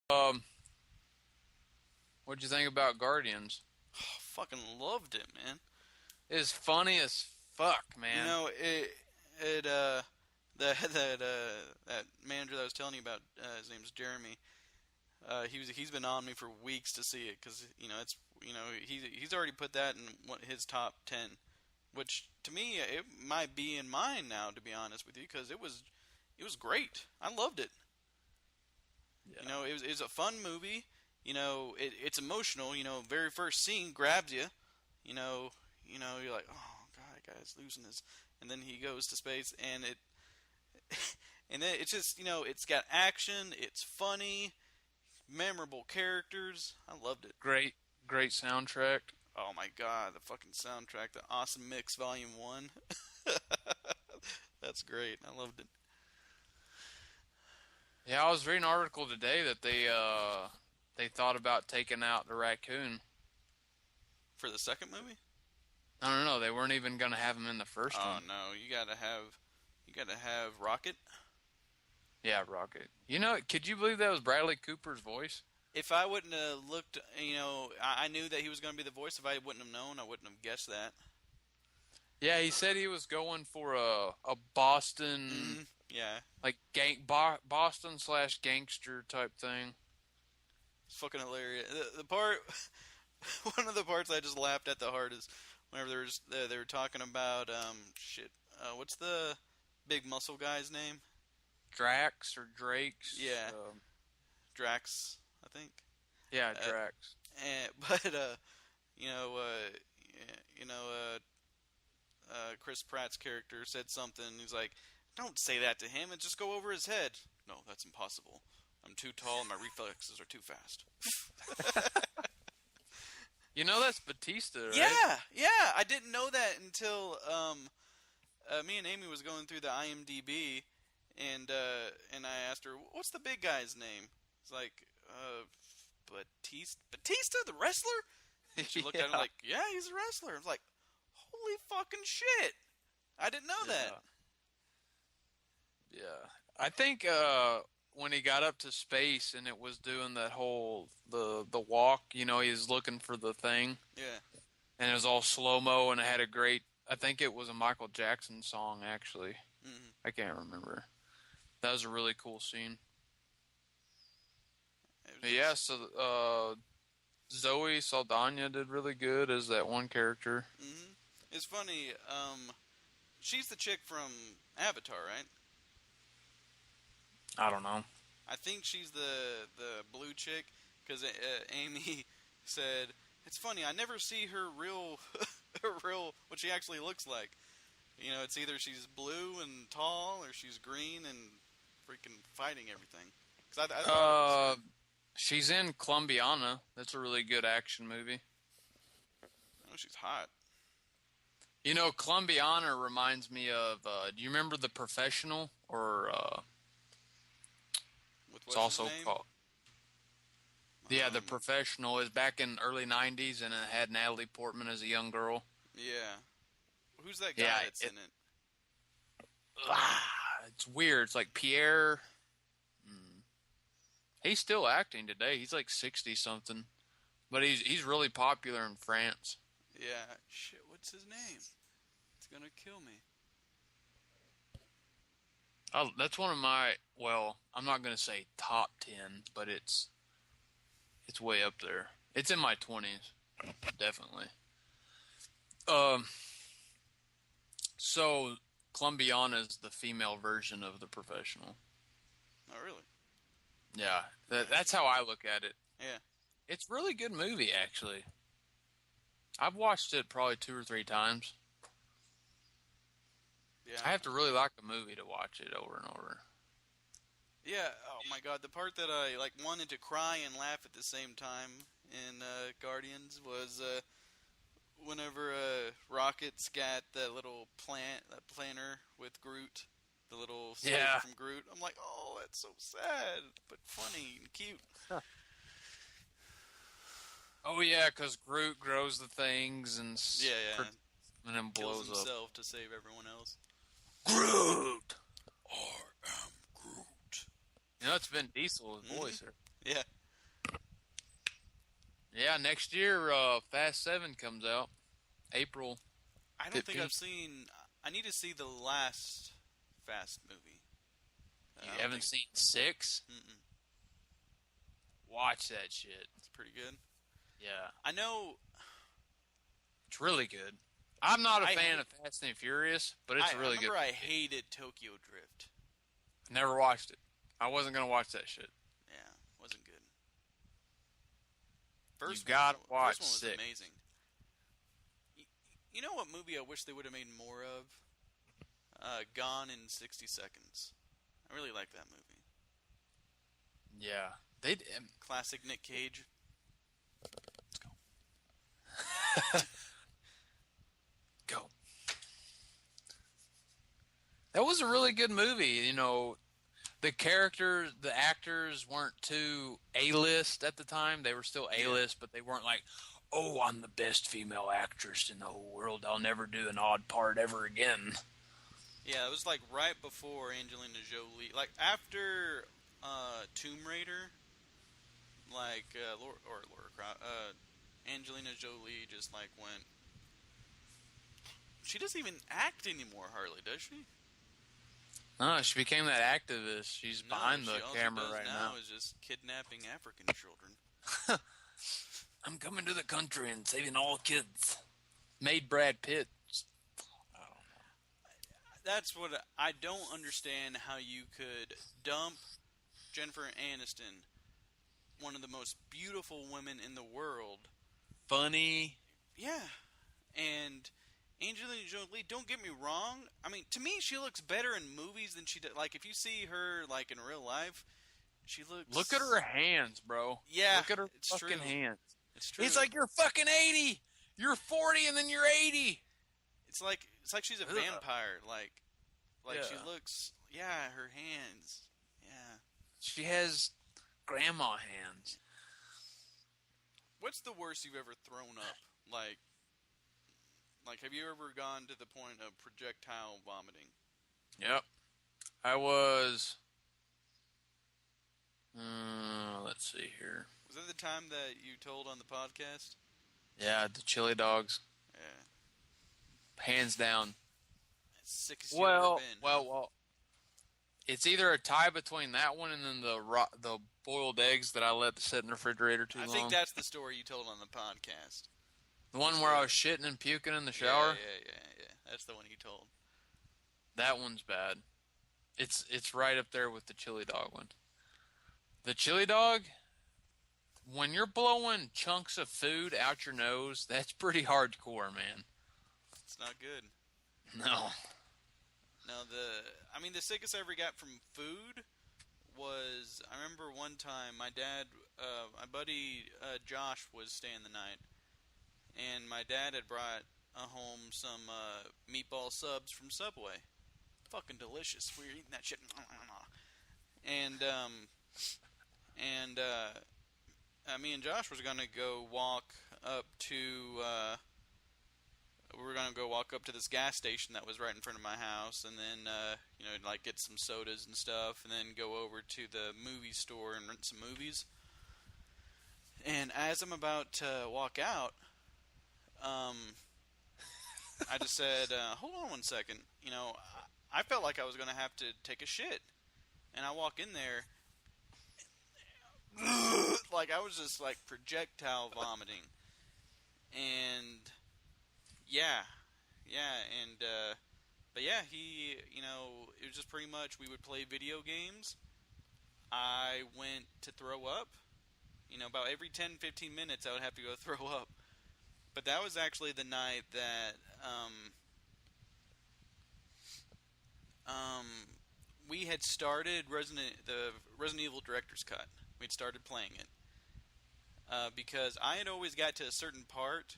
Um, what'd you think about Guardians? Fucking loved it, man. It's funny as fuck, You man. know, it that manager that I was telling you about, his name's Jeremy. He's been on me for weeks to see it because it's he's already put that in his top 10, which to me it might be in mine now, to be honest with you, because it was great. I loved it. Yeah. It was a fun movie. It's emotional. Very first scene grabs you. You know, you're like, oh god, that guy's losing his, and then he goes to space, and and then it's just it's got action. It's funny, memorable characters. I loved it. Great, great soundtrack. Oh my god, the fucking soundtrack, the Awesome Mix Volume One. That's great. I loved it. Yeah, I was reading an article today that they thought about taking out the raccoon. For the second movie? I don't know. They weren't even gonna have him in the first Oh one. no, you gotta have Rocket. Yeah, Rocket. Could you believe that was Bradley Cooper's voice? If I wouldn't have looked, I knew that he was going to be the voice. If I wouldn't have known, I wouldn't have guessed that. Yeah, he said he was going for a Boston Yeah, like Boston slash gangster type thing. it's fucking hilarious. The part, one of the parts I just laughed at the hardest, whenever they were talking about shit. What's the big muscle guy's name? Drax or Drakes. Yeah, Drax, I think. Yeah, Uh, Drax. but you know, uh, you know, Chris Pratt's character said something. He's like, "Don't say that to him, and just go over his head." No, that's impossible. I'm too tall, and my reflexes are too fast. That's Batista, right? Yeah, yeah. I didn't know that until me and Amy was going through the IMDb, and I asked her, "What's the big guy's name?" It's like, Batista, the wrestler. And she looked at him Yeah, like, "Yeah, he's a wrestler." I was like, "Holy fucking shit! I didn't know that." yeah, yeah. I think when he got up to space and it was doing that whole the walk, he was looking for the thing, Yeah. and it was all slow mo, and it had a great. I think it was a Michael Jackson song actually. Hmm. I can't remember. That was a really cool scene. It was But yeah, just. so Zoe Saldana did really good as that one character. It's funny. She's the chick from Avatar, right? I don't know. I think she's the blue chick because Amy said it's funny. I never see her real, her real what she actually looks like. It's either she's blue and tall or she's green and freaking fighting everything. Because I thought it was Uh, she's in Columbiana. That's a really good action movie. oh, she's hot. Columbiana reminds me of. Do you remember The Professional? Or With it's what's his also name? called. Yeah, The Um, Professional is back in early '90s, and it had Natalie Portman as a young girl. yeah. Who's that guy Yeah, that's in it? it's weird. It's like Pierre. He's still acting today. He's like 60 something, but he's really popular in France. Yeah. Shit. What's his name? It's gonna kill me. Oh, that's one of my. Well, I'm not gonna say top 10, but it's way up there. It's in my 20s, definitely. Um, so Columbiana is the female version of The Professional. Oh, really? Yeah, that's how I look at it. Yeah. It's a really good movie, actually. I've watched it probably 2 or 3 times. I Yeah. have to really like the movie to watch it over and over. Yeah. Oh my God, the part that I like wanted to cry and laugh at the same time in Guardians was whenever Rocket's got that little that planter with Groot, the little slate Yeah. from Groot. I'm like, oh, that's so sad, but funny and cute. Oh yeah, because Groot grows the things Yeah, yeah. and then Kills blows up. himself to save everyone else. Groot. I am Groot. It's Vin Diesel's voice here. Yeah. Yeah, next year, Fast 7 comes out. April I don't think 15th. I've seen. I need to see the last Fast movie. You I don't haven't think. seen 6? Mm-mm, Watch that shit. it's pretty good. Yeah, I know. it's really good. I'm not a I fan hate, of Fast and Furious, but it's I a really good remember I movie. hated Tokyo Drift. Never watched it. I wasn't gonna watch that shit. Yeah, wasn't good. You First one, gotta first watch one was 6. amazing. You know what movie I wish they would have made more of? Gone in 60 Seconds. I really like that movie. Yeah, they. Classic Nick Cage. Let's go. Go. That was a really good movie. You know, the characters, the actors weren't too A-list at the time. They were still A-list, but they weren't like, oh, I'm the best female actress in the whole world. I'll never do an odd part ever again. Yeah, it was like right before Angelina Jolie. Like after Tomb Raider, like Laura Croft, Angelina Jolie just like went. She doesn't even act anymore, hardly, does she? No, she became that activist. She's behind the camera right now. Is just kidnapping African children. I'm coming to the country and saving all kids. Made Brad Pitt. I don't know. That's what I don't understand. How you could dump Jennifer Aniston, one of the most beautiful women in the world. Funny. Yeah, and Angelina Jolie. Don't get me wrong. I mean, to me, she looks better in movies than she did. Like if you see her like in real life, she looks. Look at her hands, bro. Yeah, look at her it's fucking true. hands. It's true. It's like you're fucking 80. You're 40 and then you're 80. It's like she's a Ugh. vampire. Like she Yeah. looks. Yeah, her hands. Yeah. She has grandma hands. What's the worst you've ever thrown up? Like, have you ever gone to the point of projectile vomiting? Yep. I was. Let's see here. Was that the time that you told on the podcast? Yeah, the chili dogs. Yeah. Hands down. Sickest you've ever been. Well. It's either a tie between that one and then the boiled eggs that I let sit in the refrigerator too long. I think that's the story you told on the podcast. The one where I was shitting and puking in the shower? Yeah. That's the one you told. That one's bad. It's right up there with the chili dog one. The chili dog, when you're blowing chunks of food out your nose, that's pretty hardcore, man. It's not good. No. No, the sickest I ever got from food was, I remember one time my buddy Josh was staying the night, and my dad had brought home some meatball subs from Subway. Fucking delicious. We were eating that shit. And me and Josh was gonna go walk up to. We were gonna go walk up to this gas station that was right in front of my house, and then like get some sodas and stuff, and then go over to the movie store and rent some movies. And as I'm about to walk out, I just said, "Hold on one second." I felt like I was gonna have to take a shit, and I walk in there, like I was just like projectile vomiting, and. But yeah, it was just pretty much we would play video games. I went to throw up. About every 10-15 minutes I would have to go throw up. But that was actually the night that we had started the Resident Evil Director's Cut. We'd started playing it. Because I had always got to a certain part.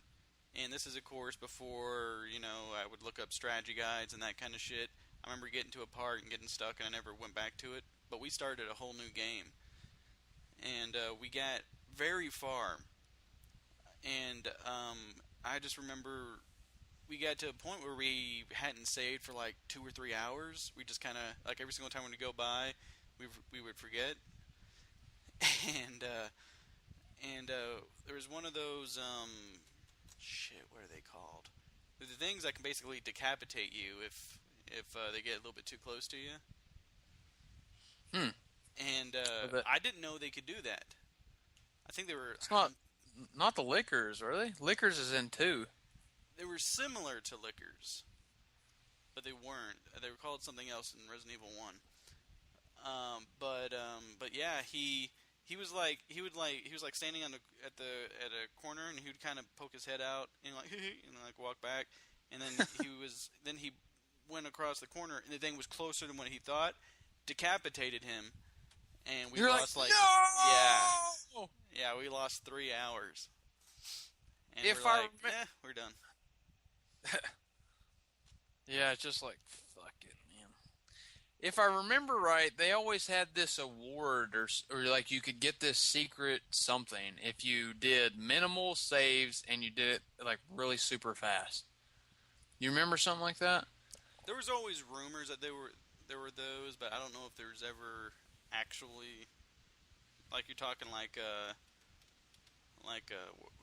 And this is, of course, before, I would look up strategy guides and that kind of shit. I remember getting to a part and getting stuck, and I never went back to it. But we started a whole new game. And we got very far. And I just remember we got to a point where we hadn't saved for like 2 or 3 hours. We just kind of, like every single time we would go by, we would forget. and there was one of those shit. What are they called? They're the things that can basically decapitate you if they get a little bit too close to you. Hmm. And But I didn't know they could do that. I think they were it's not the liquors, are they? Liquors is in 2. they were similar to liquors, but they weren't. They were called something else in Resident Evil 1. But yeah, he was like standing at a corner, and he would kind of poke his head out and like and like walk back, and then he went across the corner, and the thing was closer than what he thought, decapitated him, and we You're lost like, no! yeah, we lost 3 hours, and If we're I like, we're done. Yeah, it's just like, fuck it, man. If I remember right, they always had this award, or like you could get this secret something if you did minimal saves and you did it like really super fast. You remember something like that? There was always rumors that there were those, but I don't know if there was ever actually, like, you're talking what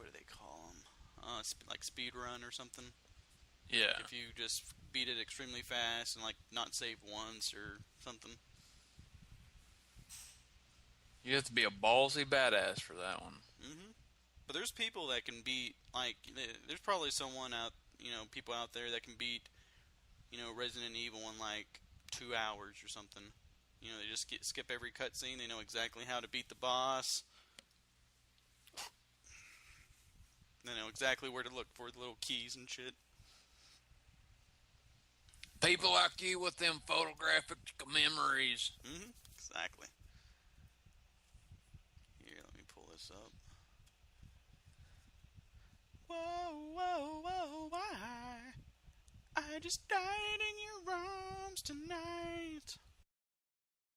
do they call them? Like speed run or something. Yeah. If you just beat it extremely fast and like not save once or something. You have to be a ballsy badass for that one. But there's people that can beat, like, there's probably someone out, people out there that can beat, Resident Evil in like 2 hours or something. They just skip every cutscene. They know exactly how to beat the boss. They know exactly where to look for the little keys and shit. People like you with them photographic memories. Exactly. Here, let me pull this up. Whoa, whoa, whoa, why? I just died